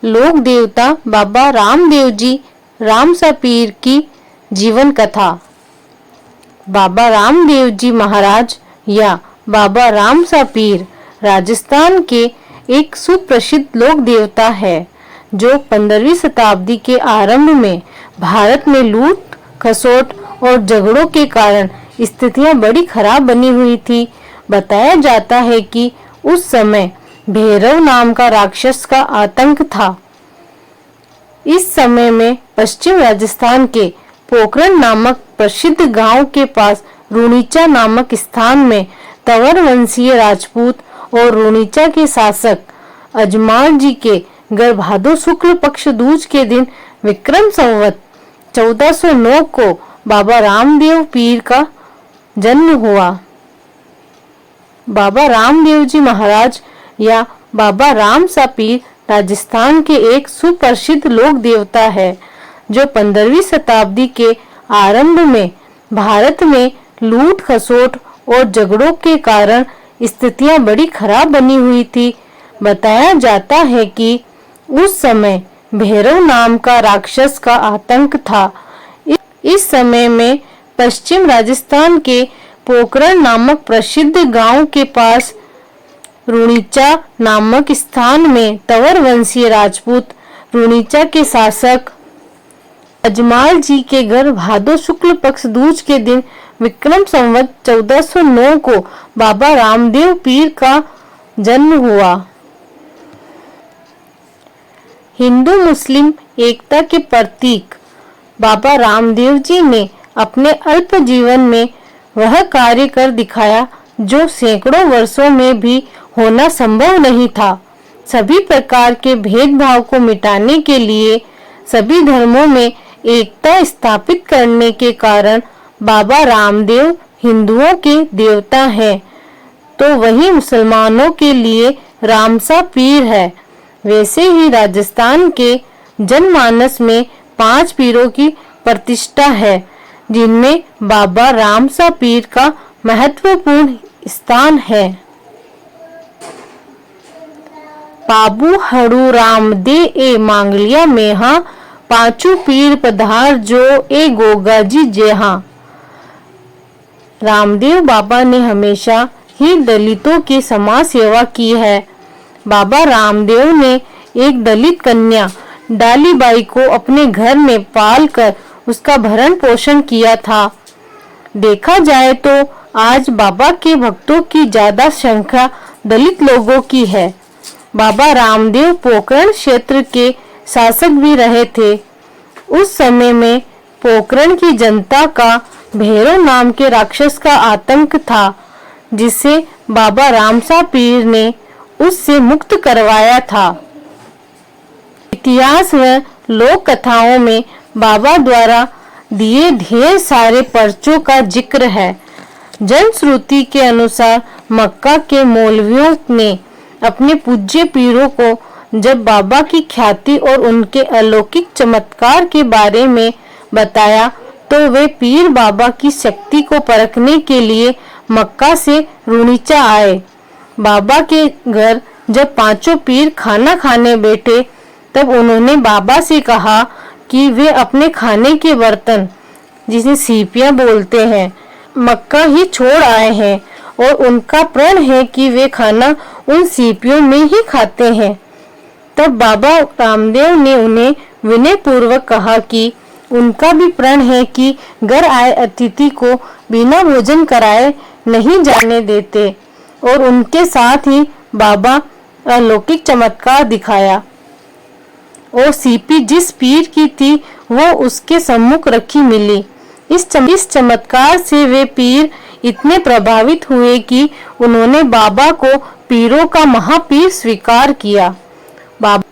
लोक देवता बाबा रामदेव जी रामसा पीर की जीवन कथा। बाबा रामदेव जी महाराज या बाबा रामसा पीर राजस्थान के एक सुप्रसिद्ध लोक देवता है जो 15वीं शताब्दी के आरंभ में भारत में लूट खसोट और झगड़ों के कारण स्थितियां बड़ी खराब बनी हुई थी। बताया जाता है कि उस समय भैरव नाम का राक्षस का आतंक था। इस समय में पश्चिम राजस्थान के पोखरण नामक प्रसिद्ध गांव के पास रुणीचा नामक स्थान में तंवर वंशीय राजपूत और रुणीचा के शासक अजमाल जी के घर भादो शुक्ल पक्ष दूज के दिन विक्रम संवत 1409 को बाबा रामदेव पीर का जन्म हुआ। बाबा रामदेव जी महाराज या बाबा रामसा पीर राजस्थान के एक सुप्रसिद्ध लोक देवता है जो 15वीं शताब्दी के आरंभ में भारत में लूट खसोट और झगड़ों के कारण स्थितियां बड़ी खराब बनी हुई थी। बताया जाता है कि उस समय भैरव नाम का राक्षस का आतंक था। इस समय में पश्चिम राजस्थान के पोखरण नामक प्रसिद्ध गांव के पास रुणीचा नामक स्थान में तंवर वंशीय राजपूत रुणीचा के शासक अजमाल जी के घर भादो शुक्ल पक्ष दूज के दिन विक्रम संवत 1409 को बाबा रामदेव पीर का जन्म हुआ। हिंदू मुस्लिम एकता के प्रतीक बाबा रामदेव जी ने अपने अल्प जीवन में वह कार्य कर दिखाया जो सैकड़ों वर्षों में भी होना संभव नहीं था। सभी प्रकार के भेदभाव को मिटाने के लिए सभी धर्मों में एकता स्थापित करने के कारण बाबा रामदेव हिंदुओं के देवता हैं, तो वही मुसलमानों के लिए रामसा पीर है। वैसे ही राजस्थान के जनमानस में 5 पीरों की प्रतिष्ठा है जिनमें बाबा रामसा पीर का महत्वपूर्ण स्थान है। बाबू हड़ू राम दे ए मांगलिया मेहा पांचू पीर पधार जो ए गोगाजी जेहा। रामदेव बाबा ने हमेशा ही दलितों की समाज सेवा की है। बाबा रामदेव ने एक दलित कन्या डालीबाई को अपने घर में पालकर उसका भरण पोषण किया था। देखा जाए तो आज बाबा के भक्तों की ज्यादा संख्या दलित लोगों की है। बाबा रामदेव पोखरण क्षेत्र के शासक भी रहे थे। उस समय में पोखरण की जनता का भैरव नाम के राक्षस का आतंक था जिसे बाबा रामसा पीर ने उससे मुक्त करवाया था। इतिहास व लोक कथाओं में बाबा द्वारा दिए ढेर सारे पर्चों का जिक्र है। जनश्रुति के अनुसार मक्का के मौलवियों ने अपने पूज्य पीरों को जब बाबा की ख्याति और उनके अलौकिक चमत्कार के बारे में बताया तो वे पीर बाबा की शक्ति को परखने के लिए मक्का से रुणीचा आए। बाबा के घर जब 5 पीर खाना खाने बैठे तब उन्होंने बाबा से कहा कि वे अपने खाने के बर्तन, जिसे सीपियां बोलते हैं, मक्का ही छोड़ आए हैं और उनका प्रण है कि वे खाना उन सीपियों में ही खाते हैं। तब बाबा रामदेव ने उन्हें विनय पूर्वक कहा कि उनका भी प्रण है कि घर आए अतिथि को बिना भोजन कराए नहीं जाने देते और उनके साथ ही बाबा अलौकिक चमत्कार दिखाया और सीपी जिस पीर की थी वो उसके सम्मुख रखी मिली। इस चमत्कार से वे पीर इतने प्रभावित हुए कि उन्होंने बाबा को पीरों का महापीर स्वीकार किया। बाबा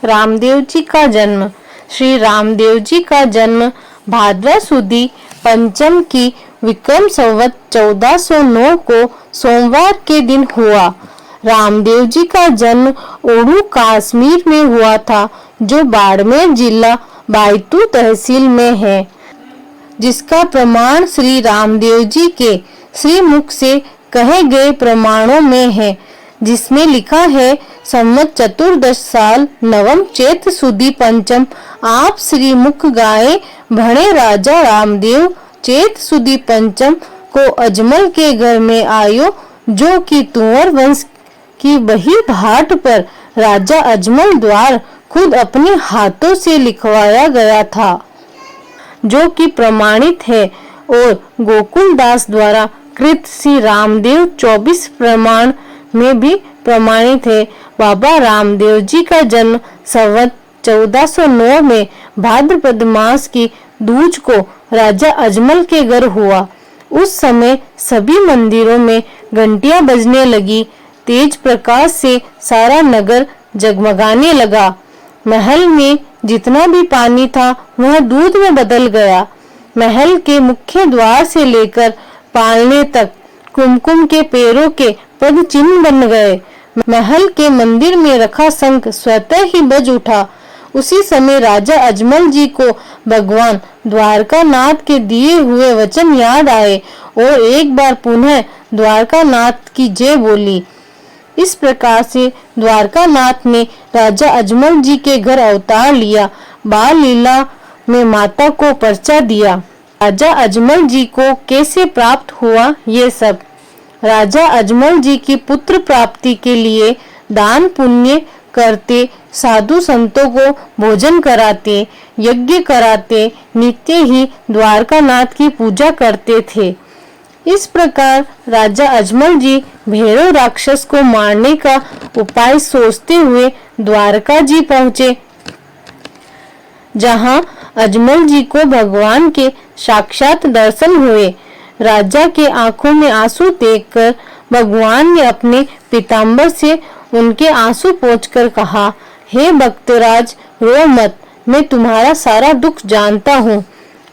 रामदेव जी का जन्म। श्री रामदेव जी का जन्म भाद्र सुदी पंचम की विक्रम संवत 1409 को सोमवार के दिन हुआ। रामदेव जी का जन्म ओडू कश्मीर में हुआ था जो बाड़मेर जिला बायतू तहसील में है, जिसका प्रमाण श्री रामदेव जी के श्री मुख से कहे गए प्रमाणों में है, जिसमें लिखा है संवत चतुर्दश साल नवम चैत सुदी पंचम आप श्री मुख गाये भणे राजा रामदेव चैत सुदी पंचम को अजमल के घर में आयो जो कि तुंवर वंश की बही भाट पर राजा अजमल द्वार खुद अपने हाथों से लिखवाया गया था, जो कि प्रमाणित है और गोकुल दास द्वारा कृत श्री रामदेव 24 प्रमाण में भी प्रमाणित है। बाबा रामदेव जी का जन्म संवत 1409 में भाद्रपद मास की दूज को राजा अजमल के घर हुआ। उस समय सभी मंदिरों में घंटियां बजने लगी, तेज प्रकाश से सारा नगर जगमगाने लगा। महल में जितना भी पानी था वह दूध में बदल गया। महल के मुख्य द्वार से लेकर पालने तक कुमकुम के पेड़ों के पद चिन्ह बन गए। महल के मंदिर में रखा शंख स्वतः ही बज उठा। उसी समय राजा अजमल जी को भगवान द्वारकानाथ के दिए हुए वचन याद आए और एक बार पुनः द्वारकानाथ की जय बोली। इस प्रकार से द्वारकानाथ ने राजा अजमल जी के घर अवतार लिया। बाल लीला में माता को पर्चा दिया। राजा अजमल जी को कैसे प्राप्त हुआ ये सब। राजा अजमल जी की पुत्र प्राप्ति के लिए दान पुण्य करते, साधु संतों को भोजन कराते, यज्ञ कराते, नित्य ही द्वारकानाथ की पूजा करते थे। इस प्रकार राजा अजमल जी भैरव राक्षस को मारने का उपाय सोचते हुए द्वारका जी पहुँचे, जहाँ अजमल जी को भगवान के साक्षात दर्शन हुए। राजा के आंखों में आंसू देखकर भगवान ने अपने पीताम्बर से उनके आंसू पोंछकर कहा, हे भक्तराज रो मत, मैं तुम्हारा सारा दुख जानता हूँ।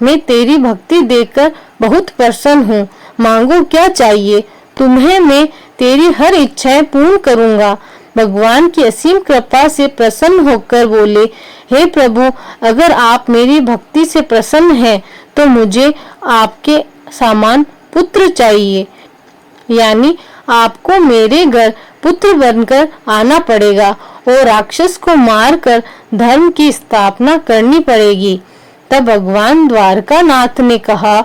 मैं तेरी भक्ति देखकर बहुत प्रसन्न हूँ। मांगो क्या चाहिए, तुम्हें मैं तेरी हर इच्छाएं पूर्ण करूँगा। भगवान की असीम कृपा से प्रसन्न होकर बोले, हे प्रभु, अगर आप मेरी भक्ति से प्रसन्न हैं तो मुझे आपके समान पुत्र चाहिए, यानी आपको मेरे घर पुत्र बनकर आना पड़ेगा और राक्षस को मारकर धर्म की स्थापना करनी पड़ेगी। तब भगवान द्वारकानाथ ने कहा,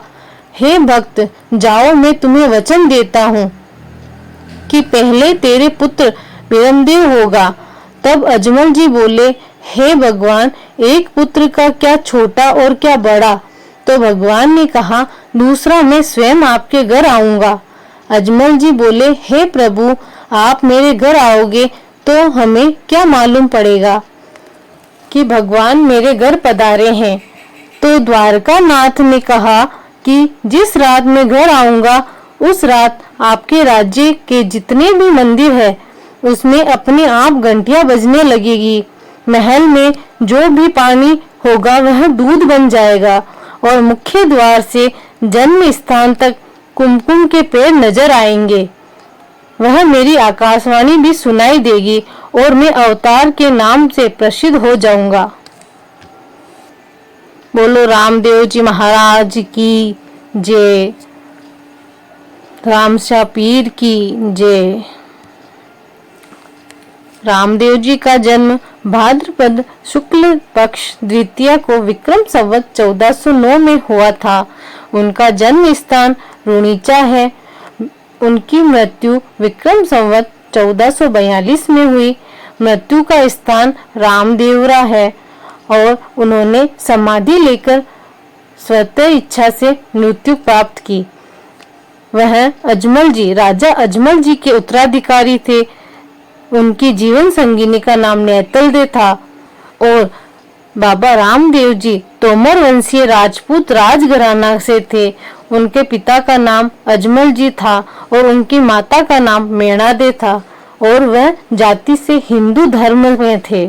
हे भक्त, जाओ, मैं तुम्हें वचन देता हूँ कि पहले तेरे पुत्र विरमदेव होगा। तब अजमल जी बोले, हे भगवान, एक पुत्र का क्या छोटा और क्या बड़ा। तो भगवान ने कहा, दूसरा मैं स्वयं आपके घर आऊंगा। अजमल जी बोले, हे प्रभु, आप मेरे घर आओगे तो हमें क्या मालूम पड़ेगा कि भगवान मेरे घर पधारे हैं। तो द्वारकानाथ ने कहा कि जिस रात मैं घर आऊंगा उस रात आपके राज्य के जितने भी मंदिर है उसमें अपने आप घंटियां बजने लगेगी। महल में जो भी पानी होगा वह दूध बन जाएगा और मुख्य द्वार से जन्म स्थान तक कुमकुम के पेड़ नजर आएंगे। वह मेरी आकाशवाणी भी सुनाई देगी और मैं अवतार के नाम से प्रसिद्ध हो जाऊंगा। बोलो रामदेव जी महाराज की जय, रामशाह पीर की जय। रामदेव जी का जन्म भाद्रपद शुक्ल पक्ष द्वितीया को विक्रम संवत 1409 में हुआ था। उनका जन्म स्थान रुणीचा है। उनकी मृत्यु विक्रम संवत 1442 में हुई। मृत्यु का स्थान रामदेवरा है और उन्होंने समाधि लेकर स्वतः इच्छा से मृत्यु प्राप्त की। वह अजमल जी, राजा अजमल जी के उत्तराधिकारी थे। उनकी जीवन संगिनी का नाम नेतलदे था और बाबा रामदेव जी तोमर वंशीय राजपूत राजघराना से थे। उनके पिता का नाम अजमल जी था और उनकी माता का नाम मेणादे था और वह जाति से हिंदू धर्म में थे।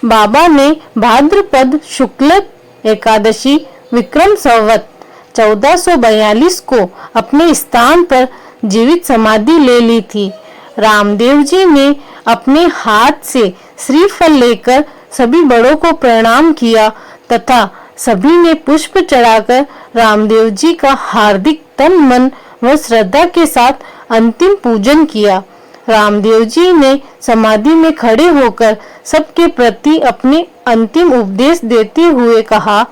बाबा ने भाद्रपद शुक्ल एकादशी विक्रम संवत 1442 को अपने स्थान पर जीवित समाधि ले ली थी। रामदेव जी ने अपने हाथ से श्रीफल लेकर सभी बड़ों को प्रणाम किया तथा सभी ने पुष्प चढ़ाकर रामदेव जी का हार्दिक तन मन व श्रद्धा के साथ अंतिम पूजन किया। रामदेव जी ने समाधि में खड़े होकर सबके प्रति अपने अंतिम उपदेश देते हुए कहा,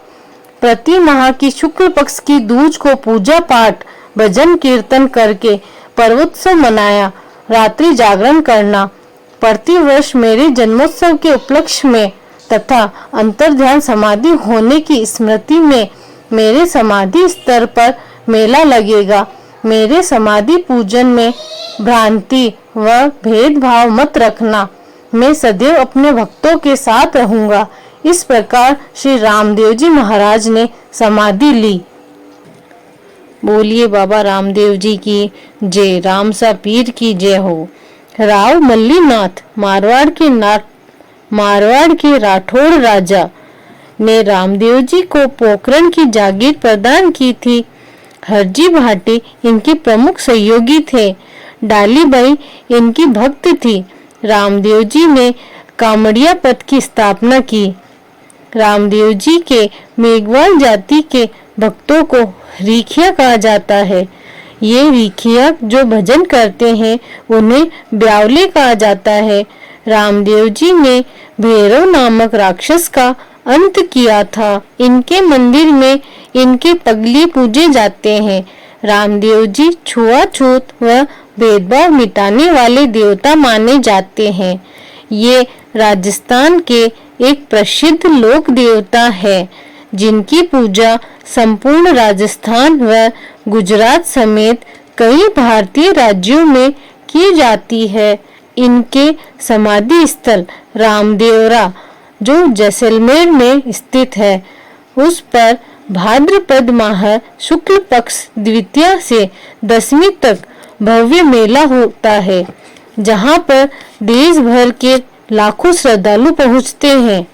प्रति माह की शुक्ल पक्ष की दूज को पूजा पाठ भजन कीर्तन करके पर्वोत्सव मनाया, रात्रि जागरण करना, प्रतिवर्ष मेरे जन्मोत्सव के उपलक्ष्य में तथा अंतर्ध्यान समाधि होने की स्मृति में मेरे समाधि स्तर पर मेला लगेगा। मेरे समाधि पूजन में भ्रांति व भेदभाव मत रखना। मैं सदैव अपने भक्तों के साथ रहूंगा। इस प्रकार श्री रामदेव जी महाराज ने समाधि ली। बोलिए बाबा रामदेव जी की जय। रामसा पीर की जय हो। राव मल्लीनाथ मारवाड़ के राठौड़ राजा ने रामदेव जी को पोखरण की जागीर प्रदान की थी। हरजी भाटी इनके प्रमुख सहयोगी थे। डालीबाई इनकी भक्त थी। रामदेव जी ने कामड़िया पद की स्थापना की। रामदेव जी के मेघवाल जाति के भक्तों को रीखिया कहा जाता है। ये रीखिया जो भजन करते हैं उन्हें ब्यावले कहा जाता है। रामदेव जी ने भैरव नामक राक्षस का अंत किया था। इनके मंदिर में इनके पगली पूजे जाते हैं। रामदेव जी छुआछूत व भेदभाव मिटाने वाले देवता माने जाते हैं। ये राजस्थान के एक प्रसिद्ध लोक देवता है जिनकी पूजा संपूर्ण राजस्थान व गुजरात समेत कई भारतीय राज्यों में की जाती है। इनके समाधि स्थल रामदेवरा जो जैसलमेर में स्थित है, उस पर भाद्रपद माह शुक्ल पक्ष द्वितीया से दशमी तक भव्य मेला होता है, जहां पर देश भर के लाखों श्रद्धालु पहुंचते हैं।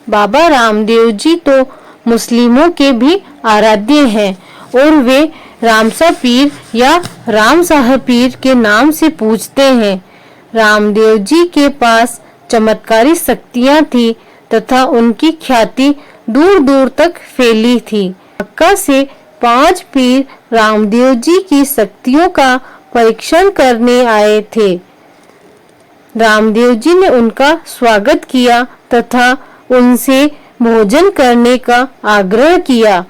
बाबा रामदेव जी तो मुस्लिमों के भी आराध्य हैं और वे रामसा पीर या राम साहब पीर के नाम से पूजते हैं। रामदेव जी के पास चमत्कारी शक्तियां थी तथा उनकी ख्याति दूर दूर तक फैली थी। मक्का से 5 पीर रामदेव जी की शक्तियों का परीक्षण करने आए थे। रामदेव जी ने उनका स्वागत किया तथा उनसे भोजन करने का आग्रह किया।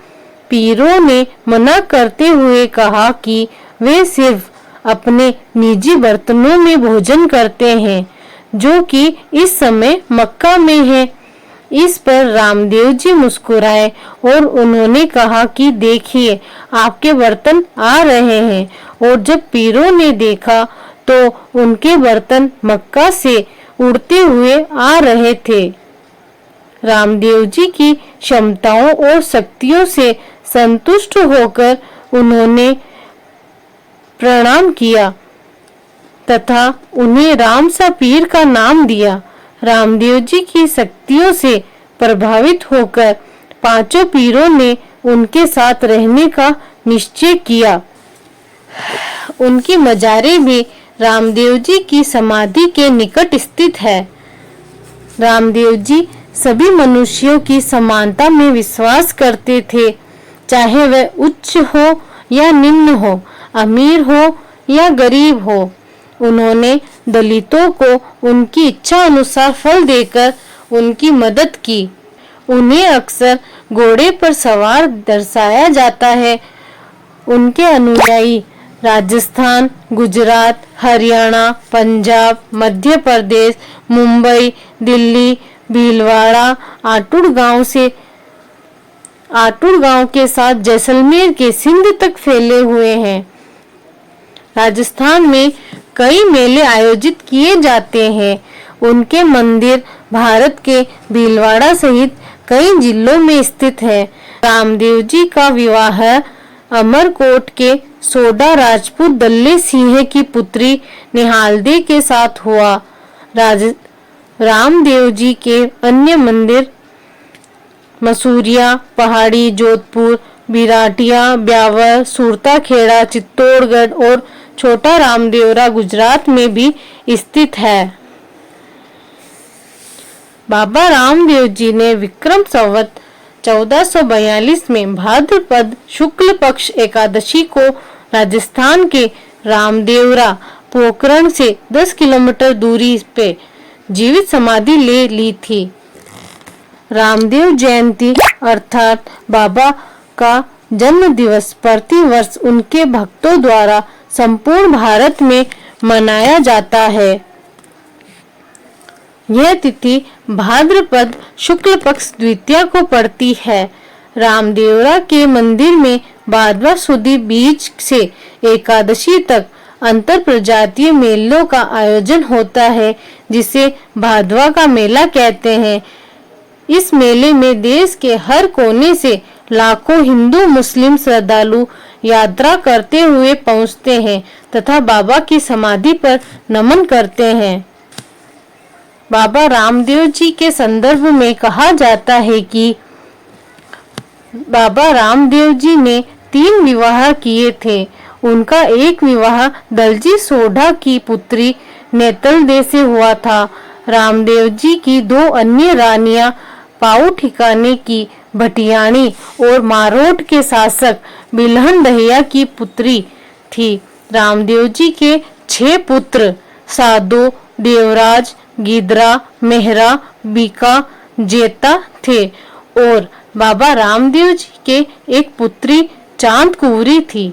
पीरों ने मना करते हुए कहा कि वे सिर्फ अपने निजी बर्तनों में भोजन करते हैं, जो कि इस समय मक्का में है। इस पर रामदेव जी मुस्कुराए और उन्होंने कहा कि देखिए, आपके बर्तन आ रहे हैं। और जब पीरों ने देखा तो उनके बर्तन मक्का से उड़ते हुए आ रहे थे। रामदेव जी की क्षमताओं और शक्तियों से संतुष्ट होकर उन्होंने प्रणाम किया तथा उन्हें रामसा पीर का नाम दिया। रामदेव जी की शक्तियों से प्रभावित होकर 5 पीरों ने उनके साथ रहने का निश्चय किया। उनकी मजारे भी रामदेव जी की समाधि के निकट स्थित है। रामदेव जी सभी मनुष्यों की समानता में विश्वास करते थे, चाहे वह उच्च हो या निम्न हो, अमीर हो या गरीब हो। उन्होंने दलितों को उनकी इच्छा अनुसार फल देकर उनकी मदद की। उन्हें अक्सर घोड़े पर सवार दर्शाया जाता है। उनके अनुयायी राजस्थान, गुजरात, हरियाणा, पंजाब, मध्य प्रदेश, मुंबई, दिल्ली, भीलवाड़ा, आटुड़ गांव के साथ जैसलमेर के सिंध तक फैले हुए हैं। राजस्थान में कई मेले आयोजित किए जाते हैं। उनके मंदिर भारत के भीलवाड़ा सहित कई जिलों में स्थित है। रामदेव जी का विवाह अमरकोट के सोडा राजपूत दल्ले सिंह की पुत्री निहालदे के साथ हुआ। रामदेव जी के अन्य मंदिर मसूरिया, पहाड़ी, जोधपुर, बिराटिया, ब्यावर, सुरताखेड़ा, चित्तौड़गढ़ और छोटा रामदेवरा गुजरात में भी स्थित है। बाबा रामदेव जी ने विक्रम संवत 1442 में भाद्रपद शुक्ल पक्ष एकादशी को राजस्थान के रामदेवरा पोखरण से 10 किलोमीटर दूरी पे जीवित समाधि ले ली थी। रामदेव जयंती अर्थात बाबा का जन्म दिवस प्रतिवर्ष उनके भक्तों द्वारा संपूर्ण भारत में मनाया जाता है। यह तिथि भाद्रपद शुक्ल पक्ष द्वितीया को पड़ती है। रामदेवरा के मंदिर में भाद्रवा सुदी बीज से एकादशी तक अंतर प्रजातीय मेलों का आयोजन होता है, जिसे भादवा का मेला कहते हैं। इस मेले में देश के हर कोने से लाखों हिंदू मुस्लिम श्रद्धालु यात्रा करते हुए पहुंचते हैं तथा बाबा की समाधि पर नमन करते हैं। बाबा रामदेव जी के संदर्भ में कहा जाता है कि बाबा रामदेव जी ने 3 विवाह किए थे। उनका एक विवाह दलजी सोढ़ा की पुत्री नेतलदे से हुआ था। रामदेव जी की 2 अन्य रानियां पाऊ ठिकाने की भटियाणी और मारोट के शासक बिल्हन दहिया की पुत्री थी। रामदेव जी के 6 पुत्र साधो, देवराज, गिदरा, मेहरा, बीका, जेता थे और बाबा रामदेव जी के एक पुत्री चांद कुंवरी थी।